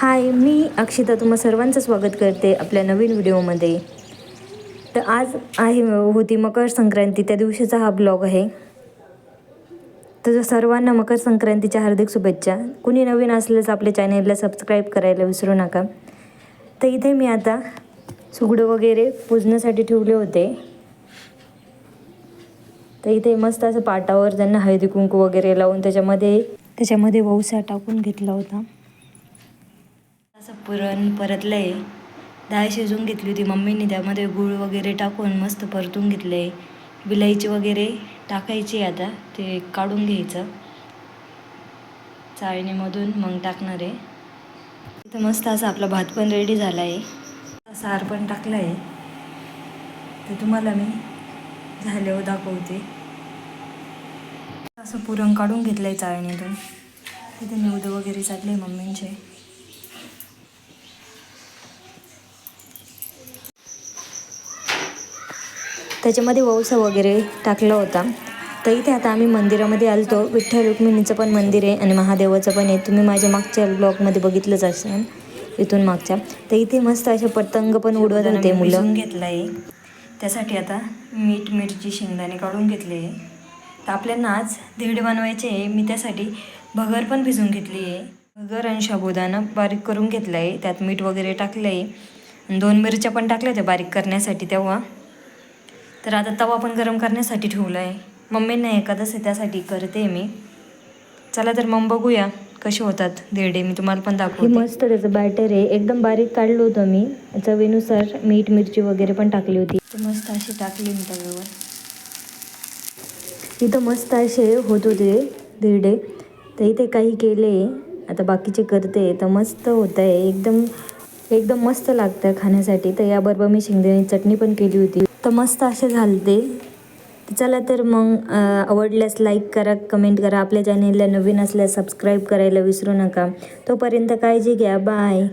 हाय, मी अक्षिता तुम्हा सर्वांचं स्वागत करते आपल्या नवीन व्हिडिओमध्ये. तर आज होती मकर संक्रांती, त्या दिवशीचा हा ब्लॉग आहे. तर सर्वांना मकर संक्रांतीच्या हार्दिक शुभेच्छा. कुणी नवीन असल्यास आपल्या चॅनेलला सबस्क्राईब करायला विसरू नका. तर इथे मी आता सुगडं वगैरे पूजण्यासाठी ठेवले होते. तर इथे मस्त असं पाटावर त्यांना हळदी कुंकू वगैरे लावून त्याच्यामध्ये वौसा टाकून घेतला होता. असं पुरण परतलं आहे. डाळ शिजवून घेतली होती मम्मीने, त्यामध्ये गूळ वगैरे टाकून मस्त परतून घेतले. विलायची वगैरे टाकायची, आता ते काढून घ्यायचं चाळणीमधून, मग टाकणार आहे. इथं मस्त असा आपला भात पण रेडी झाला आहे. सार पण टाकलं आहे, ते तुम्हाला मी झाल्यावर दाखवते. असं पुरण काढून घेतलं आहे चाळणीतून. तिथे निवड वगैरे चालले मम्मींचे. त्याच्यामध्ये वौसा वगैरे टाकला होता. तर इथे आता आम्ही मंदिरामध्ये आलतो. विठ्ठल रुक्मिणीचं पण मंदिर आहे आणि महादेवाचं पण आहे. तुम्ही माझ्या मागच्या ब्लॉगमध्ये बघितलंच असेल, इथून मागच्या. तर इथे मस्त असे पतंग पण उडवत होते मुलं. घेतला आहे त्यासाठी आता मीठ, मिरची, शेंगदाणे काढून घेतले आहे. तर आपल्याला आज धिरडे बनवायचे आहे. मी त्यासाठी भगर पण भिजवून घेतली आहे. भगर आणि साबुदाणा बारीक करून घेतला आहे. त्यात मीठ वगैरे टाकलं आहे आणि 2 मिरच्या पण टाकल्या होत्या बारीक करण्यासाठी तेव्हा. तर आता तवा पण गरम करण्यासाठी ठेवला आहे. मम्मींना एकादश आहे त्यासाठी करते मी. चला तर मग बघूया कसे होतात धिरडे. मी तुम्हाला पण दाखवते. मस्त त्याचं बॅटर आहे, एकदम बारीक काढलं होतं मी. चवीनुसार मीठ, मिरची वगैरे पण टाकली होती. ते मस्त अशी टाकली मी तव्यावर. इथं मस्त असे होत होते धिरडे. तर इथे काही केले, आता बाकीचे करते. तर मस्त होत आहे, एकदम मस्त लागतं खाण्यासाठी. तर याबरोबर मी शेंगदाण्याची चटणी पण केली होती. तर मस्त असे झालते. चला तर मग आवडल्यास लाईक करा, कमेंट करा. आपल्या चॅनेलला नवीन असल्यास सबस्क्राईब करायला विसरू नका. तोपर्यंत काळजी घ्या. बाय.